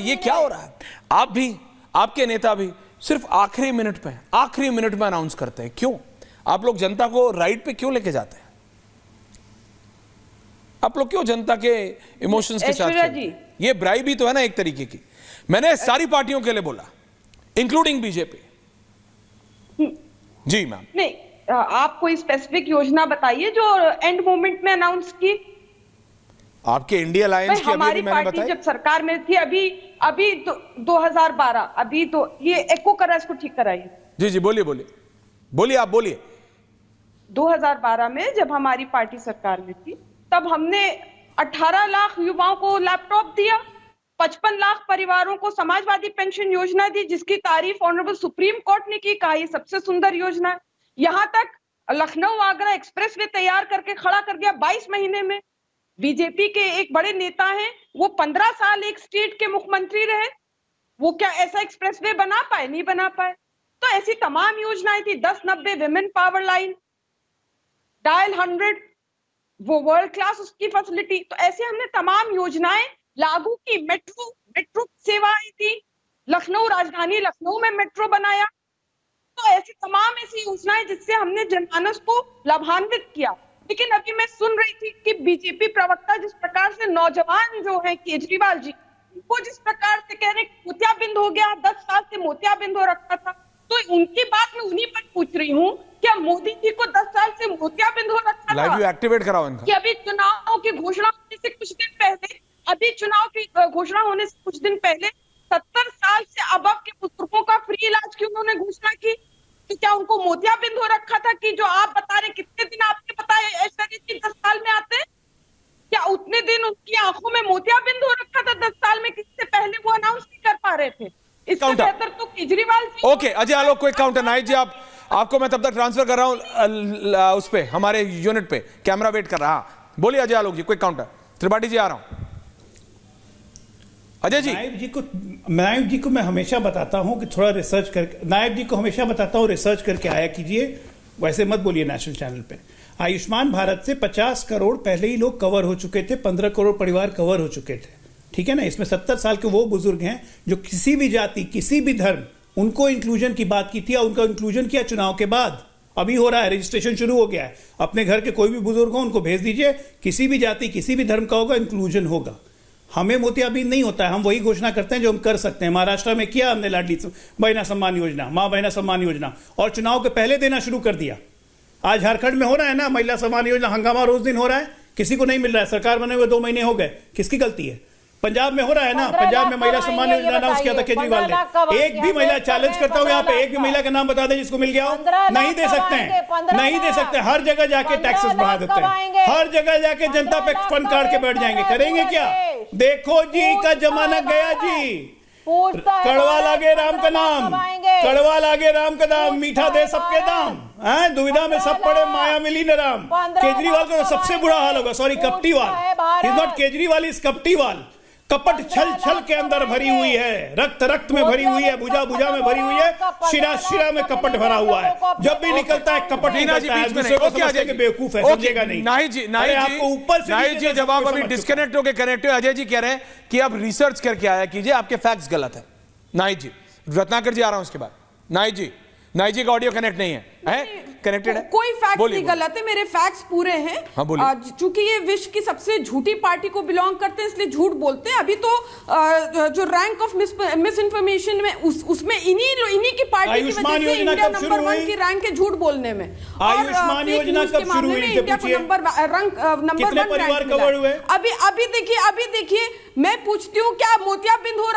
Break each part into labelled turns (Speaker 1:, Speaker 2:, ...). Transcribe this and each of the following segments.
Speaker 1: ये क्या हो रहा है? आप भी, आपके नेता भी सिर्फ आखिरी मिनट में अनाउंस करते हैं। क्यों? आप लोग जनता को राइट पे क्यों लेके जाते हैं? आप लोग क्यों जनता के इमोशंस के साथ खेलते हैं? ये ब्राइब ही तो है ना एक तरीके की। मैंने सारी पार्टियों के लिए बोला, इंक्लूडिंग बीजेपी। जी मैम।
Speaker 2: नहीं, आप कोई स्पेसिफिक योजना बताइए जो एंड मोमेंट में अनाउंस की।
Speaker 1: आपके इंडिया अलायंस की
Speaker 2: हमारी
Speaker 1: मैंने
Speaker 2: पार्टी
Speaker 1: बताया।
Speaker 2: जब सरकार में थी, अभी 2012, अभी तो ये एको करा, इसको ठीक कराइए।
Speaker 1: जी जी, बोलिए आप बोलिए।
Speaker 2: 2012 में जब हमारी पार्टी सरकार में थी, तब हमने 18 लाख युवाओं को लैपटॉप दिया, 55 लाख परिवारों को समाजवादी पेंशन योजना दी, जिसकी तारीफ ऑनरेबल सुप्रीम कोर्ट ने की, कहा ये सबसे सुंदर योजना है। यहां तक लखनऊ आगरा एक्सप्रेसवे तैयार करके खड़ा कर दिया 22 महीने में। बीजेपी के एक बड़े नेता हैं, वो 15 साल एक स्टेट के मुख्यमंत्री रहे, वो क्या ऐसा एक्सप्रेसवे बना पाए? नहीं बना पाए। तो ऐसी तमाम योजनाएं थी, 1090 विमेन पावर लाइन, डायल 100, वो वर्ल्ड क्लास उसकी फैसिलिटी। तो ऐसे हमने तमाम योजनाएं लागू की। मेट्रो सेवाएं थी, लखनऊ राजधानी लखनऊ में मेट्रो बनाया। तो ऐसी योजनाएं जिससे हमने जनमानस को लाभान्वित किया। लेकिन अभी मैं सुन रही थी कि बीजेपी प्रवक्ता जिस प्रकार से नौजवान जो है केजरीवाल जी, वो जिस प्रकार से कह रहे मोतियाबिंद हो गया, 10 साल से मोतियाबिंद हो रखा था। तो उनकी बात मैं उन्हीं पर पूछ रही हूँ, क्या मोदी जी को 10 साल से मोतियाबिंद हो रखा था?
Speaker 1: लाइव एक्टिवेट कराओ इनका।
Speaker 2: कि अभी चुनाव की घोषणा होने से कुछ दिन पहले 70 साल से अबव के बुजुर्गों का फ्री इलाज की उन्होंने घोषणा की। तो क्या उनको मोतियाबिंद हो रखा था कि जो आप बता रहे, कितने दिन आपने बताए ऐश्वर्या जी 10 साल में आते हैं? क्या उतने दिन उनकी आंखों में मोतियाबिंद हो रखा था 10 साल में? किससे पहले वो अनाउंस नहीं कर पा रहे थे? इससे बेहतर तो केजरीवाल जी।
Speaker 1: ओके अजय आलोक को एक काउंटर। नाइट जी आपको मैं तब तक ट्रांसफर कर रहा हूं उस पे, हमारे यूनिट पे कैमरा वेट कर रहा। बोलिए अजय आलोक जी, क्विक काउंटर। त्रिपाठी जी आ रहा हूं। अजय जी।
Speaker 3: नायब जी को मैं हमेशा बताता हूं कि थोड़ा रिसर्च करके, नायब जी को हमेशा बताता हूं रिसर्च करके आया कीजिए, वैसे मत बोलिए नेशनल चैनल पे। आयुष्मान भारत से 50 करोड़ पहले ही लोग कवर हो चुके थे, 15 करोड़ परिवार कवर हो चुके थे, ठीक है ना। इसमें 70 साल के वो बुजुर्ग हैं जो किसी भी जाति, किसी भी धर्म, उनको इंक्लूजन की बात की थी और उनका इंक्लूजन किया चुनाव के बाद। अभी हो रहा है, रजिस्ट्रेशन शुरू हो गया है। अपने घर के कोई भी बुजुर्ग हो उनको भेज दीजिए, किसी भी जाति किसी भी धर्म का होगा, इंक्लूजन होगा। हमें मोतियाबिंद नहीं होता है, हम वही घोषणा करते हैं जो हम कर सकते हैं। महाराष्ट्र में किया हमने लाडली बहना सम्मान योजना, मां बहना सम्मान योजना, और चुनाव के पहले देना शुरू कर दिया। आज झारखंड में हो रहा है ना महिला सम्मान योजना, हंगामा रोज दिन हो रहा है, किसी को नहीं मिल रहा है। सरकार बने हुए 2 महीने हो गए, किसकी गलती है? पंजाब में हो रहा है ना, पंजाब में महिला सम्मान योजना अनाउंस किया था केजरीवाल ने। एक भी महिला चैलेंज करता हूं यहाँ पे, एक भी महिला का नाम बता दें जिसको मिल गया हो। नहीं दे सकते हैं, नहीं दे सकते। हर जगह जाके टैक्सेस बढ़ा देते हैं, हर जगह जाके जनता पे फंड काट के बैठ जाएंगे। करेंगे क्या? देखो जी का जमाना गया जी। कड़वा लागे राम का नाम, कड़वा लागे राम का नाम, मीठा दे सबके दाम। दुविधा में सब पड़े माया मिली न राम। केजरीवाल का तो सबसे बुरा हाल होगा। Sorry, Kaptiwal, is not Kejriwal, is Kaptiwal. कपट छल छल के अंदर भरी हुई है, रक्त रक्त में भरी हुई है, भुजा भुजा में भरी हुई है, शिरा शिरा में कपट भरा हुआ है। जब भी निकलता है कपट निकलता है। दूसरे को समझते हैं कि बेवकूफ है, समझेगा नहीं।
Speaker 1: नाहिद जी,
Speaker 3: आपको ऊपर से
Speaker 1: नाहिद जी, जब आप अभी डिस्कनेक्ट होकर कनेक्ट हुए, अजय जी कह रहे हैं कि आप रिसर्च करके आया कीजिए, आपके फैक्ट्स गलत है। नाहिद जी, रत्नाकर जी आ रहा हूं उसके बाद। नाहिद जी का ऑडियो कनेक्ट नहीं है, कनेक्टेड है?
Speaker 4: कोई फैक्ट नहीं गलत है, मेरे फैक्ट्स पूरे हैं।
Speaker 1: हाँ,
Speaker 4: चूंकि ये विश्व की सबसे झूठी पार्टी को बिलोंग करते हैं, इसलिए झूठ बोलते हैं। अभी तो जो रैंक ऑफ मिस इन्फॉर्मेशन में उसमें इन्हीं की पार्टी की वजह से इंडिया नंबर 1 की रैंक है झूठ बोलने में।
Speaker 3: आयुष्मान योजना कब शुरू हुई?
Speaker 4: इंडिया को नंबर 1
Speaker 3: कवर हुए?
Speaker 4: अभी देखिए, मैं पूछती हूँ, क्या मोतियाबिंद हो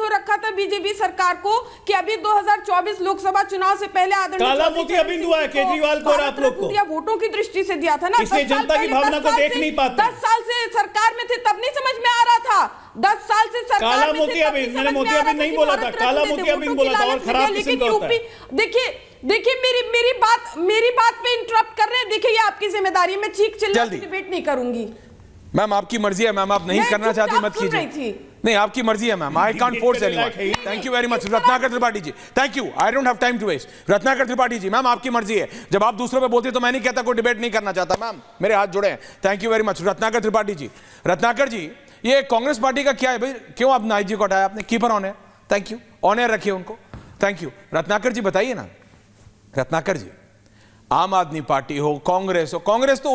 Speaker 4: रखा था बीजेपी सरकार को कि अभी 2024 लोकसभा चुनाव से पहले
Speaker 3: काला मोतियाबिंद हुआ है केजरीवाल को और आप लोग को?
Speaker 4: वोटों की दृष्टि से दिया था ना,
Speaker 3: इसलिए जनता की भावना को देख नहीं पाते।
Speaker 4: 10 साल से सरकार में थे तब नहीं समझ में आ रहा था। 10 साल से सरकार
Speaker 3: काला मोतियाबिंद, मैंने मोतियाबिंद नहीं बोला था, काला मोतियाबिंद बोला था, और खराब किस्म का होता है।
Speaker 4: देखिए मेरी बात पे इंटरप्ट कर रहे हैं। देखिए, ये आपकी जिम्मेदारी है, मैं चीख चिल्ला के डिबेट नहीं करूंगी।
Speaker 1: मैम आपकी मर्जी है मैम, आप नहीं करना चाहती मत कीजिए। नहीं, आपकी मर्जी है ma'am, I can't force anyone. Thank you very much Ratnakar Tripathi ji, thank you, I don't have time to waste. Ratnakar Tripathi ji, ma'am आपकी मर्जी है, जब आप दूसरों पे बोलते तो मैं नहीं कहता कोई डिबेट नहीं करना चाहता। मैम मेरे हाथ जुड़े हैं, thank you very much. Ratnakar Tripathi ji, Ratnakar ji, ये कांग्रेस पार्टी का क्या है भाई? क्यों आप नाइक जी को हटाया आपने? Keeper on air, thank you, on air रखिए उनको, थैंक यू। रत्नाकर जी बताइए ना, रत्नाकर जी, आम आदमी पार्टी हो, कांग्रेस हो, कांग्रेस तो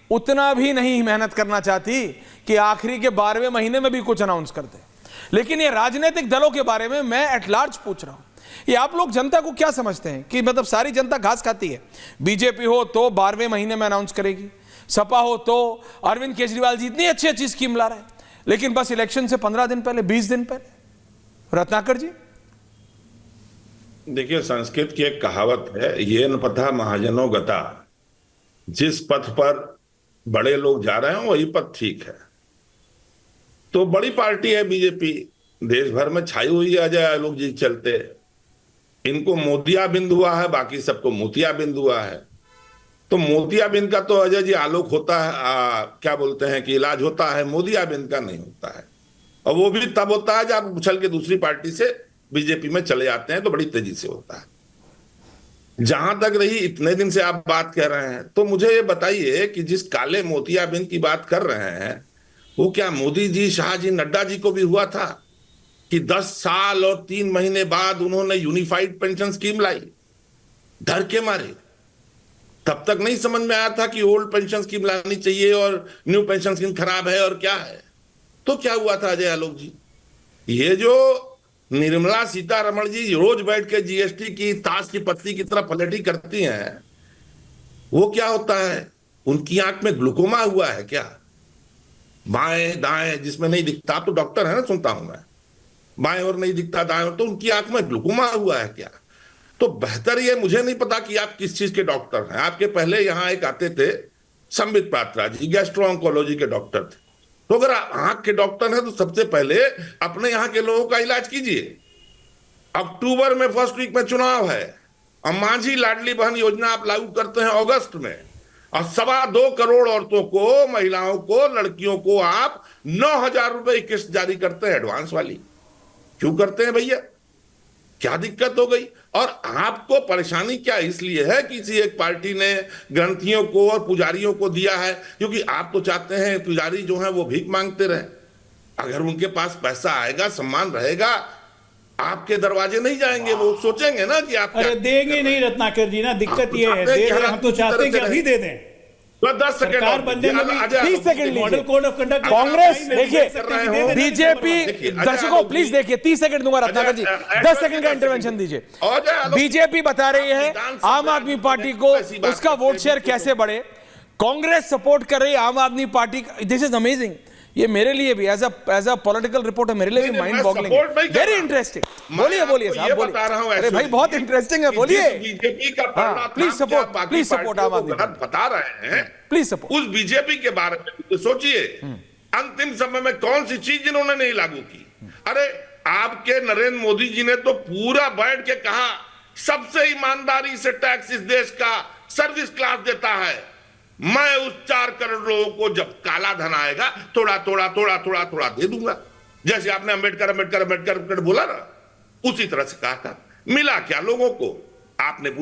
Speaker 1: उतना भी नहीं मेहनत करना चाहती कि आखिरी के 12वें महीने में भी कुछ अनाउंस कर दे। लेकिन ये राजनीतिक दलों के बारे में मैं एट लार्ज पूछ रहा हूं, ये आप लोग जनता को क्या समझते हैं कि मतलब सारी जनता घास खाती है? बीजेपी हो तो 12वें महीने में अनाउंस करेगी, सपा हो तो अरविंद केजरीवाल जी इतनी अच्छी अच्छी स्कीम ला रहे हैं, लेकिन बस इलेक्शन से 15 दिन पहले, 20 दिन पहले। रत्नाकर जी
Speaker 5: देखिए, संस्कृत की एक कहावत है, ये न पथा महाजनों गता, जिस पथ पर बड़े लोग जा रहे हैं वही पथ ठीक है। तो बड़ी पार्टी है बीजेपी, देश भर में छाई हुई है अजय आलोक जी चलते। इनको मोतियाबिंद हुआ है, बाकी सबको मोतियाबिंद हुआ है। तो मोतियाबिंद का तो अजय जी आलोक होता है, क्या बोलते हैं कि इलाज होता है, मोतियाबिंद का नहीं होता है। और वो भी तब होता है जब उछल के दूसरी पार्टी से बीजेपी में चले जाते हैं, तो बड़ी तेजी से होता है। जहां तक रही इतने दिन से आप बात कर रहे हैं, तो मुझे ये बताइए कि जिस काले मोतियाबिंद की बात कर रहे हैं, वो क्या मोदी जी, शाह जी, नड्डा जी को भी हुआ था कि 10 साल और 3 महीने बाद उन्होंने यूनिफाइड पेंशन स्कीम लाई? डर के मारे। तब तक नहीं समझ में आया था कि ओल्ड पेंशन स्कीम लानी चाहिए और न्यू पेंशन स्कीम खराब है और क्या है। तो क्या हुआ था अजय आलोक जी? ये जो निर्मला सीतारमण जी रोज बैठ के जीएसटी की ताश की पत्ती की तरह पलटी करती हैं, वो क्या होता है? उनकी आंख में ग्लूकोमा हुआ है क्या? बाएं दाएं जिसमें नहीं दिखता, आप तो डॉक्टर है ना, सुनता हूं मैं, बाएं और नहीं दिखता दाएं और, तो उनकी आंख में ग्लूकोमा हुआ है क्या? तो बेहतर ये, मुझे नहीं पता कि आप किस चीज के डॉक्टर हैं। आपके पहले यहां एक आते थे संबित पात्रा जी, गैस्ट्रो ऑन्कोलॉजी के डॉक्टर थे। तो अगर आप आंख के डॉक्टर हैं तो सबसे पहले अपने यहां के लोगों का इलाज कीजिए। अक्टूबर में फर्स्ट वीक में चुनाव है और माझी लाडली बहन योजना आप लागू करते हैं अगस्त में, और 2.25 करोड़ औरतों को, महिलाओं को, लड़कियों को आप 9,000 रुपए की किस्त जारी करते हैं एडवांस वाली। क्यों करते हैं भैया? क्या दिक्कत हो गई? और आपको परेशानी क्या इसलिए है कि किसी एक पार्टी ने ग्रंथियों को और पुजारियों को दिया है? क्योंकि आप तो चाहते हैं पुजारी जो है वो भीख मांगते रहे। अगर उनके पास पैसा आएगा, सम्मान रहेगा, आपके दरवाजे नहीं जाएंगे, वो सोचेंगे ना कि आप
Speaker 3: अरे देंगे नहीं रत्नाकर जी ना, दिक्कत ये है, दे रहे, हम तो चाहते हैं कि अभी दे दें।
Speaker 5: तो 10 सेकंड
Speaker 3: सरकार बनने में भी
Speaker 1: 30 second
Speaker 3: model code of conduct
Speaker 1: Congress, देखिए बीजेपी, दर्शकों प्लीज देखिए, 30 सेकंड दूंगा रत्नाकर जी, 10 सेकंड का इंटरवेंशन दीजिए। बीजेपी बता रही है आम आदमी पार्टी को उसका वोट शेयर कैसे बढ़े, कांग्रेस सपोर्ट कर रही है आम आदमी पार्टी। This is amazing. ये मेरे लिए भी एज अ पॉलिटिकल रिपोर्टर मेरे लिए भी माइंड बॉगलिंग, वेरी इंटरेस्टिंग। बोलिए बोलिए साहब, बोलिए। अरे भाई बहुत इंटरेस्टिंग है, बोलिए।
Speaker 5: बीजेपी का
Speaker 1: प्लीज सपोर्ट आम आदमी
Speaker 5: बता रहे हैं,
Speaker 1: प्लीज सपोर्ट
Speaker 5: उस बीजेपी के बारे में सोचिए, अंतिम समय में कौन सी चीज इन्होंने नहीं लागू की। अरे आपके नरेंद्र मोदी जी ने तो पूरा बैठ के कहा सबसे ईमानदारी से टैक्स इस देश का सर्विस क्लास देता है। मैं उस 4 करोड़ लोगों को जब काला धन आएगा थोड़ा थोड़ा थोड़ा थोड़ा थोड़ा दे दूंगा। जैसे आपने अम्बेडकर बोला ना, उसी तरह से कहा था। मिला क्या लोगों को? आपने पूछा